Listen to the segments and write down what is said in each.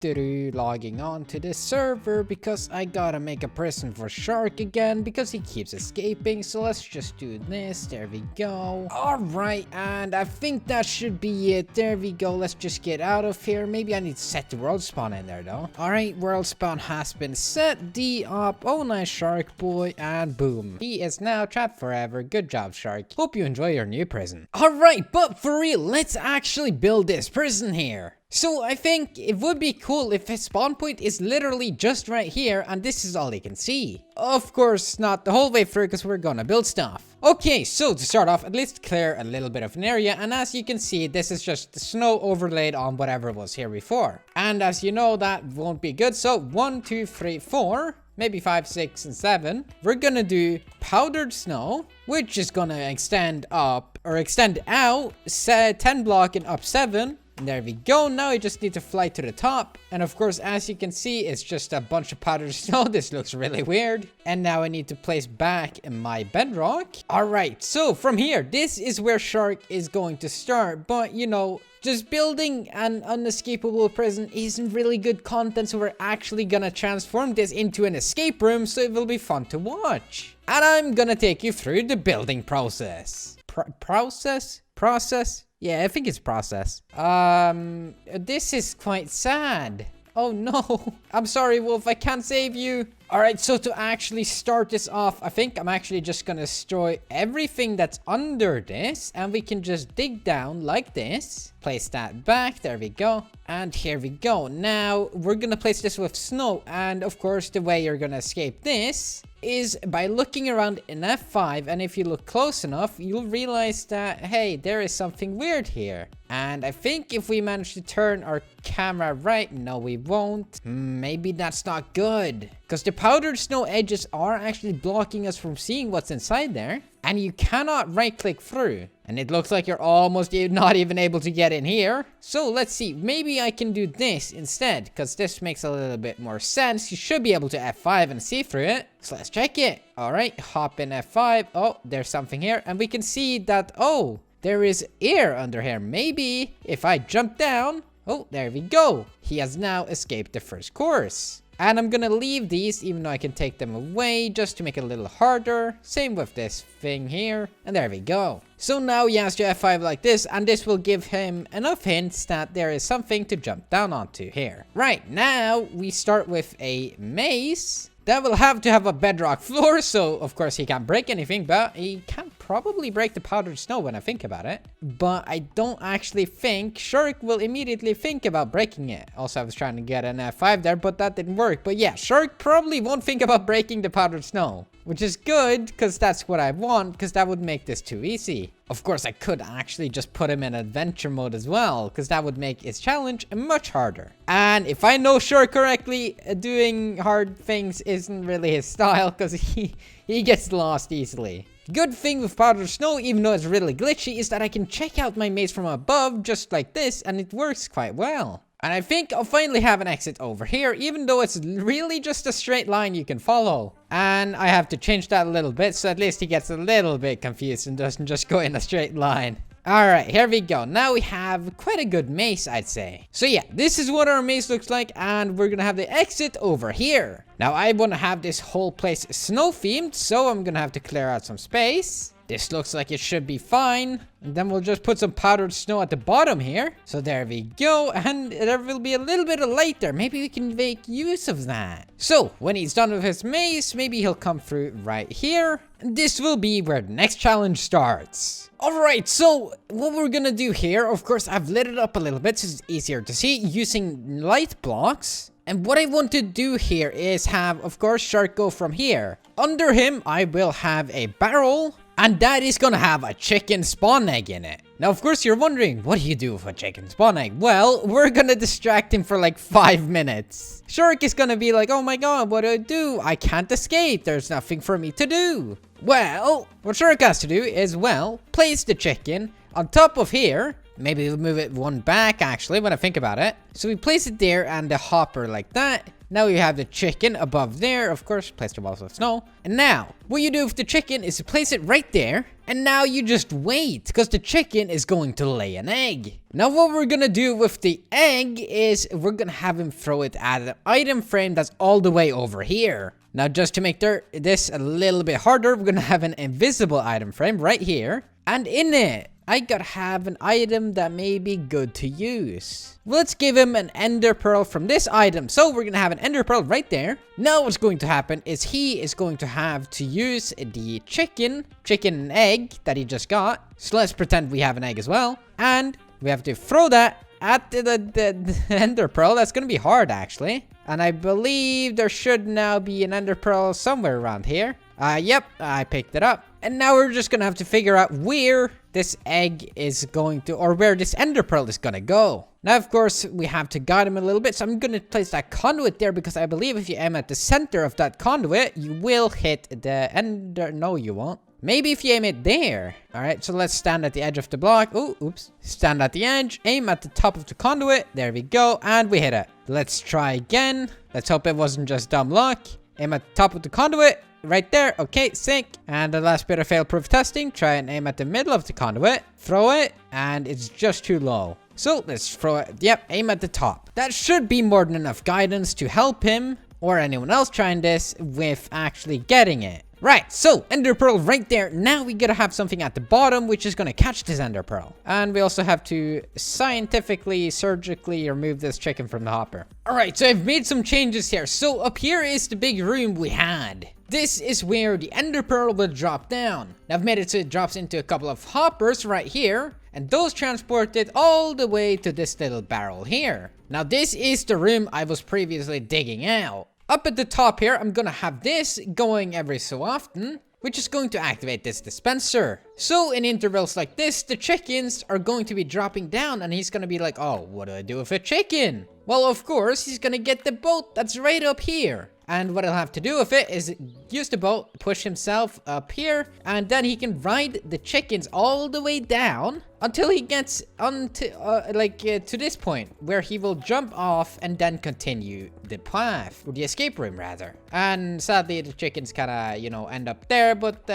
Logging on to this server because I gotta make a prison for Shark again because he keeps escaping. So let's just do this. There we go. Alright, and I think that should be it. There we go. Let's just get out of here. Maybe I need to set the world spawn in there though. Alright, world spawn has been set. D up. Oh, nice Shark boy. And boom. He is now trapped forever. Good job, Shark. Hope you enjoy your new prison. Alright, but for real, let's actually build this prison here. So I think it would be cool if his spawn point is literally just right here and this is all he can see. Of course, not the whole way through because we're gonna build stuff. Okay, so to start off, at least clear a little bit of an area, and as you can see, this is just the snow overlaid on whatever was here before. And as you know, that won't be good, so 1, 2, 3, 4... maybe 5, 6, and 7. We're gonna do powdered snow, which is gonna extend up, or extend out, 10 block and up 7. And there we go. Now you just need to fly to the top. And of course, as you can see, it's just a bunch of powdered snow. This looks really weird. And now I need to place back in my bedrock. Alright, so from here, this is where Shark is going to start. But, you know, just building an unescapable prison isn't really good content, so we're actually gonna transform this into an escape room, so it will be fun to watch. And I'm gonna take you through the building process. Process? Yeah, I think it's process. This is quite sad. Oh no. I'm sorry, Wolf, I can't save you. Alright, so to actually start this off, I think I'm actually just gonna destroy everything that's under this. And we can just dig down like this. Place that back. There we go. And here we go. Now, we're gonna place this with snow. And of course, the way you're gonna escape this is by looking around in F5, and if you look close enough, you'll realize that, hey, there is something weird here. And I think if we manage to turn our camera right, no, we won't. Maybe that's not good, because the powdered snow edges are actually blocking us from seeing what's inside there, and you cannot right-click through. And it looks like you're almost not even able to get in here. So let's see, maybe I can do this instead, because this makes a little bit more sense. You should be able to F5 and see through it. So let's check it. All right, hop in F5. Oh, there's something here. And we can see that, oh, there is air under here. Maybe if I jump down. Oh, there we go. He has now escaped the first course. And I'm gonna leave these, even though I can take them away, just to make it a little harder. Same with this thing here. And there we go. So now he has to F5 like this, and this will give him enough hints that there is something to jump down onto here. Right, now we start with a maze. That will have to have a bedrock floor, so of course he can't break anything, but he can probably break the powdered snow when I think about it. But I don't actually think Shark will immediately think about breaking it. Also, I was trying to get an F5 there, but that didn't work. But yeah, Shark probably won't think about breaking the powdered snow, which is good, because that's what I want, because that would make this too easy. Of course, I could actually just put him in adventure mode as well, because that would make his challenge much harder. And if I know Shark correctly, doing hard things isn't really his style, because he gets lost easily. Good thing with powdered snow, even though it's really glitchy, is that I can check out my maze from above just like this, and it works quite well. And I think I'll finally have an exit over here, even though it's really just a straight line you can follow. And I have to change that a little bit, so at least he gets a little bit confused and doesn't just go in a straight line. Alright, here we go. Now we have quite a good maze, I'd say. So yeah, this is what our maze looks like, and we're gonna have the exit over here. Now I want to have this whole place snow themed, so I'm gonna have to clear out some space. This looks like it should be fine. And then we'll just put some powdered snow at the bottom here. So there we go. And there will be a little bit of light there. Maybe we can make use of that. So when he's done with his maze, maybe he'll come through right here. And this will be where the next challenge starts. Alright, so what we're gonna do here, of course, I've lit it up a little bit so it's easier to see using light blocks. And what I want to do here is have, of course, Shark go from here. Under him, I will have a barrel. And that is gonna have a chicken spawn egg in it. Now, of course, you're wondering, what do you do with a chicken spawn egg? Well, we're gonna distract him for like 5 minutes. Shark is gonna be like, oh my god, what do? I can't escape. There's nothing for me to do. Well, what Shark has to do is, well, place the chicken on top of here. Maybe we'll move it one back, actually, when I think about it. So we place it there and the hopper like that. Now you have the chicken above there. Of course, place the balls of snow. And now, what you do with the chicken is you place it right there. And now you just wait, because the chicken is going to lay an egg. Now what we're gonna do with the egg is we're gonna have him throw it at an item frame that's all the way over here. Now just to make this a little bit harder, we're gonna have an invisible item frame right here. And in it, I gotta have an item that may be good to use. Let's give him an ender pearl from this item. So we're gonna have an ender pearl right there. Now what's going to happen is he is going to have to use the chicken and egg that he just got. So let's pretend we have an egg as well. And we have to throw that at the ender pearl. That's gonna be hard actually. And I believe there should now be an ender pearl somewhere around here. Yep, I picked it up. And now we're just gonna have to figure out where this egg is going to, or where this ender pearl is gonna go. Now, of course, we have to guide him a little bit. So I'm gonna place that conduit there because I believe if you aim at the center of that conduit, you will hit the ender. No, you won't. Maybe if you aim it there. All right, so let's stand at the edge of the block. Oh, oops. Stand at the edge, aim at the top of the conduit. There we go, and we hit it. Let's try again. Let's hope it wasn't just dumb luck. Aim at the top of the conduit. Right there. Okay, sick. And the last bit of fail-proof testing. Try and aim at the middle of the conduit. Throw it, and it's just too low. So let's throw it. Yep, aim at the top. That should be more than enough guidance to help him or anyone else trying this with actually getting it. Right, so ender pearl right there. Now we gotta have something at the bottom which is gonna catch this ender pearl. And we also have to scientifically, surgically remove this chicken from the hopper. Alright, so I've made some changes here. So up here is the big room we had. This is where the ender pearl will drop down. Now I've made it so it drops into a couple of hoppers right here. And those transport it all the way to this little barrel here. Now this is the room I was previously digging out. Up at the top here, I'm gonna have this going every so often, which is going to activate this dispenser. So in intervals like this, the chickens are going to be dropping down and he's gonna be like, oh, what do I do with a chicken? Well, of course, he's gonna get the boat that's right up here. And what he'll have to do with it is use the boat, push himself up here, and then he can ride the chickens all the way down until he gets to this point where he will jump off and then continue the path, or the escape room rather. And sadly, the chickens kind of, end up there, but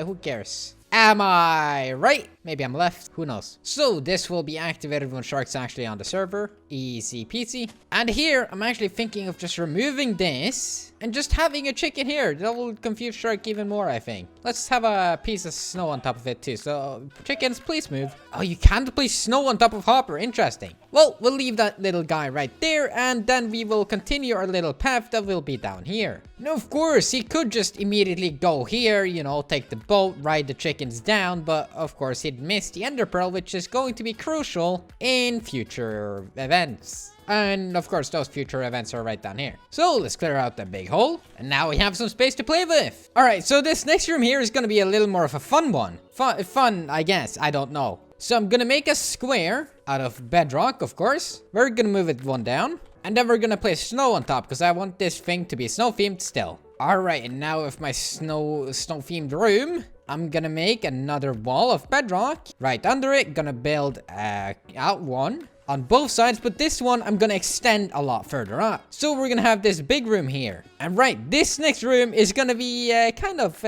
who cares? Am I right? Maybe I'm left. Who knows? So this will be activated when Shark's actually on the server. Easy peasy. And here, I'm actually thinking of just removing this and just having a chicken here. That will confuse Shark even more, I think. Let's have a piece of snow on top of it too. So chickens, please move. Oh, you can't place snow on top of Hopper. Interesting. Well, we'll leave that little guy right there, and then we will continue our little path that will be down here. Now, of course, he could just immediately go here, take the boat, ride the chickens down, but of course he'd miss the ender pearl, which is going to be crucial in future events. And of course, those future events are right down here. So let's clear out the big hole. And now we have some space to play with. All right, so this next room here is going to be a little more of a fun one. Fun, I guess. I don't know. So I'm going to make a square out of bedrock, of course. We're going to move it one down. And then we're going to place snow on top because I want this thing to be snow themed still. All right, and now with my snow themed room, I'm gonna make another wall of bedrock right under it. Gonna build out one on both sides, but this one I'm gonna extend a lot further up. So we're gonna have this big room here. And right, this next room is gonna be kind of,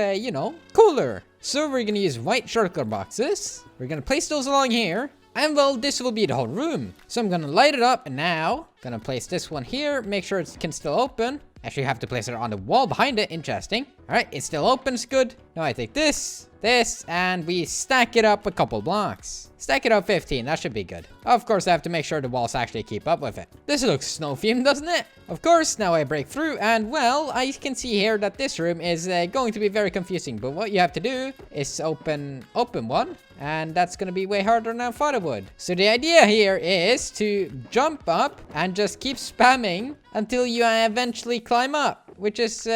cooler. So we're gonna use white shulker boxes. We're gonna place those along here. And well, this will be the whole room. So I'm gonna light it up, and now gonna place this one here. Make sure it can still open. Actually, you have to place it on the wall behind it. Interesting. All right, it still opens. Good. Now I take this, and we stack it up a couple blocks. Stack it up 15. That should be good. Of course, I have to make sure the walls actually keep up with it. This looks snow themed, doesn't it? Of course, now I break through, and well, I can see here that this room is going to be very confusing. But what you have to do is open one. And that's going to be way harder than I thought it would. So the idea here is to jump up and just keep spamming until you eventually climb up, which is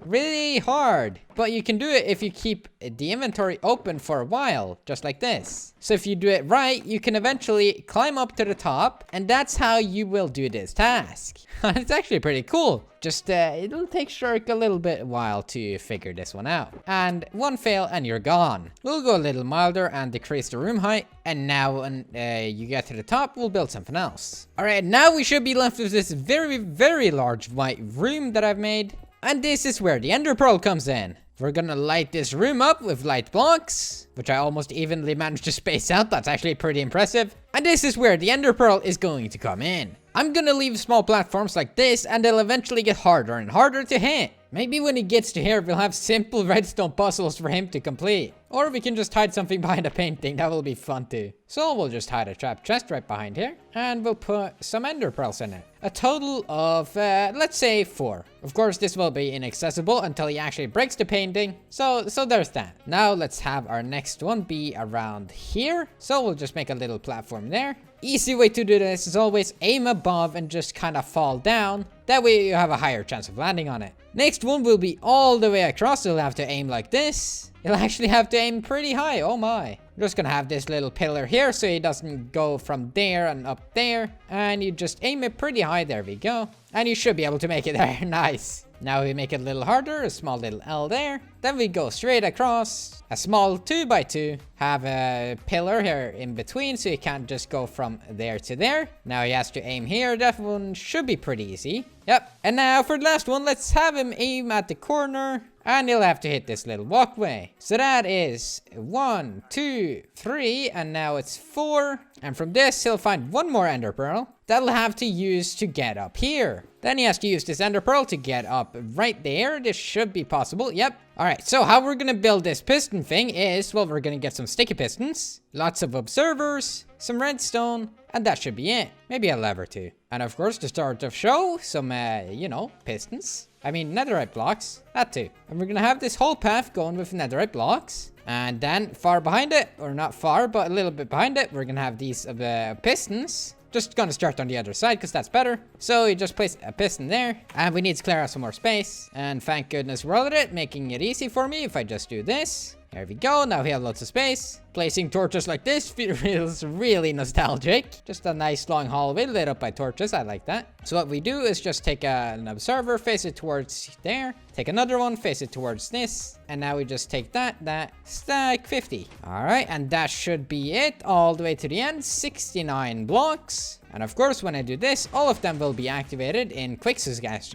really hard. But you can do it if you keep the inventory open for a while, just like this. So if you do it right, you can eventually climb up to the top, and that's how you will do this task. It's actually pretty cool. Just, it'll take Shark a little bit while to figure this one out. And one fail and you're gone. We'll go a little milder and decrease the room height. And now when you get to the top, we'll build something else. All right, now we should be left with this very, very large white room that I've made. And this is where the ender pearl comes in. We're gonna light this room up with light blocks, which I almost evenly managed to space out. That's actually pretty impressive. And this is where the ender pearl is going to come in. I'm gonna leave small platforms like this, and they'll eventually get harder and harder to hit. Maybe when he gets to here, we'll have simple redstone puzzles for him to complete. Or we can just hide something behind a painting. That will be fun too. So we'll just hide a trap chest right behind here, and we'll put some ender pearls in it. A total of, let's say 4. Of course, this will be inaccessible until he actually breaks the painting. So there's that. Now let's have our next one be around here. So we'll just make a little platform there. Easy way to do this is always aim above and just kind of fall down. That way you have a higher chance of landing on it. Next one will be all the way across. You'll have to aim like this. You'll actually have to aim pretty high. Oh my. We're just gonna have this little pillar here so he doesn't go from there and up there. And you just aim it pretty high. There we go. And you should be able to make it there. Nice. Now we make it a little harder, a small little L there. Then we go straight across, a small 2x2. Have a pillar here in between so you can't just go from there to there. Now he has to aim here. That one should be pretty easy. Yep. And now for the last one, let's have him aim at the corner. And he'll have to hit this little walkway. So that is 1, 2, 3, and now it's 4. And from this, he'll find one more ender pearl that'll have to use to get up here. Then he has to use this ender pearl to get up right there. This should be possible. Yep. All right, so how we're gonna build this piston thing is, well, we're gonna get some sticky pistons, lots of observers, some redstone, and that should be it. Maybe a lever too. And of course, to start the show, some, you know, pistons. I mean, netherite blocks, that too. And we're gonna have this whole path going with netherite blocks. And then far behind it, or not far, but a little bit behind it, we're gonna have these pistons. Just gonna start on the other side because that's better. So you just place a piston there, and we need to clear out some more space. And thank goodness we're at it, making it easy for me if I just do this. There we go. Now we have lots of space. Placing torches like this feels really nostalgic. Just a nice long hallway lit up by torches. I like that. So what we do is just take an observer, face it towards there. Take another one, face it towards this. And now we just take that stack 50. All right, and that should be it all the way to the end. 69 blocks. And of course, when I do this, all of them will be activated in quick succession.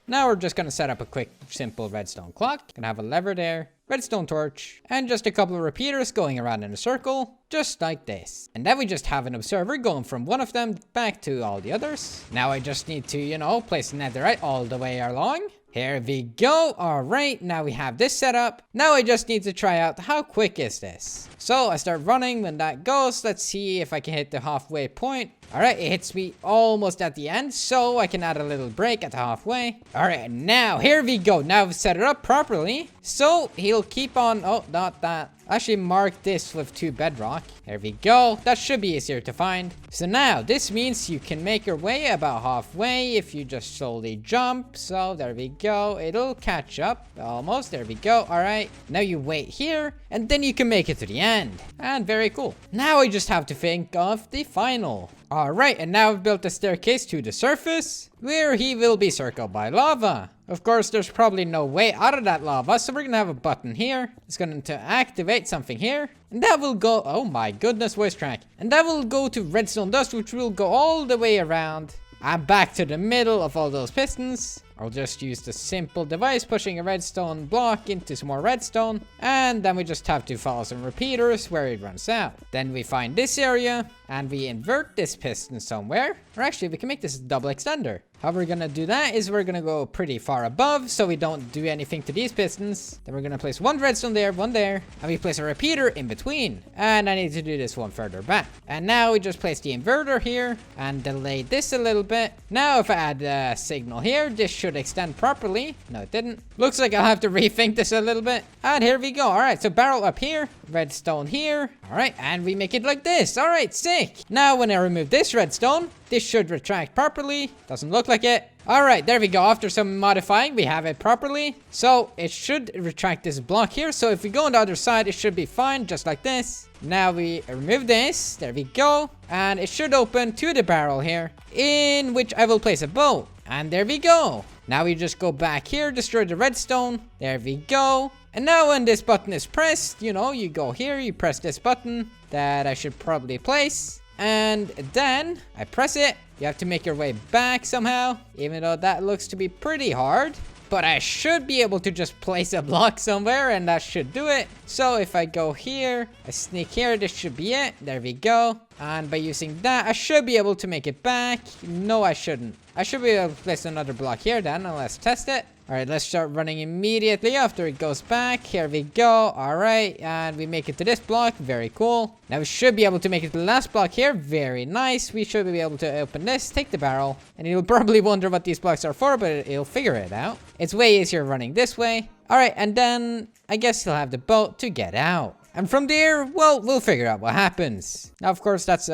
Now we're just gonna set up a quick, simple redstone clock. Gonna have a lever there, redstone torch, and just a couple of repeaters going around in a circle, just like this. And then we just have an observer going from one of them back to all the others. Now I just need to, you know, place netherite all the way along. Here we go. All right, now we have this set up. Now I just need to try out how quick is this. So I start running when that goes. Let's see if I can hit the halfway point. All right, it hits me almost at the end, so I can add a little break at the halfway. All right, now here we go. Now I've set it up properly. So he'll keep on, oh, not that. Actually mark this with 2 bedrock. There we go. That should be easier to find. So now this means you can make your way about halfway if you just slowly jump. So there we go. It'll catch up almost. There we go. All right. Now you wait here and then you can make it to the end. And very cool. Now I just have to think of the final. All right. And now I've built a staircase to the surface where he will be circled by lava. Of course, there's probably no way out of that lava, so we're gonna have a button here. It's going to activate something here, and that will go, oh my goodness, voice crack. And that will go to redstone dust, which will go all the way around and back to the middle of all those pistons. I'll just use the simple device, pushing a redstone block into some more redstone, and then we just have to follow some repeaters where it runs out. Then we find this area, and we invert this piston somewhere. Or actually, we can make this a double extender. How we're gonna do that is we're gonna go pretty far above so we don't do anything to these pistons. Then we're gonna place one redstone there, one there, and we place a repeater in between. And I need to do this one further back. And now we just place the inverter here and delay this a little bit. Now if I add a signal here, this should extend properly. No, it didn't. Looks like I'll have to rethink this a little bit. And here we go. All right, so barrel up here, redstone here. All right, and we make it like this. All right, sick. Now when I remove this redstone, this should retract properly. Doesn't look like it. All right, there we go. After some modifying, we have it properly. So it should retract this block here. So if we go on the other side, it should be fine, just like this. Now we remove this. There we go. And it should open to the barrel here, in which I will place a bow. And there we go. Now we just go back here, destroy the redstone. There we go. And now when this button is pressed, you know, you go here, you press this button that I should probably place. And then I press it. You have to make your way back somehow, even though that looks to be pretty hard. but I should be able to just place a block somewhere, and that should do it. So if I go here, I sneak here, this should be it. There we go. And by using that, I should be able to make it back. No, I shouldn't. I should be able to place another block here then, and let's test it. All right, let's start running immediately after it goes back. Here we go. All right, and we make it to this block. Very cool. Now we should be able to make it to the last block here. Very nice. We should be able to open this, take the barrel, and you'll probably wonder what these blocks are for, but it'll figure it out. It's way easier running this way. All right, and then I guess you'll have the boat to get out. And from there, well, we'll figure out what happens. Now, of course, that's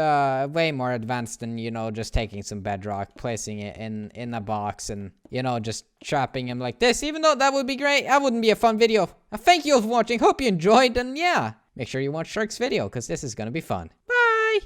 way more advanced than, you know, just taking some bedrock, placing it in a box and, you know, just trapping him like this. Even though that would be great, that wouldn't be a fun video. Thank you all for watching. Hope you enjoyed. And yeah, make sure you watch Shark's video because this is going to be fun.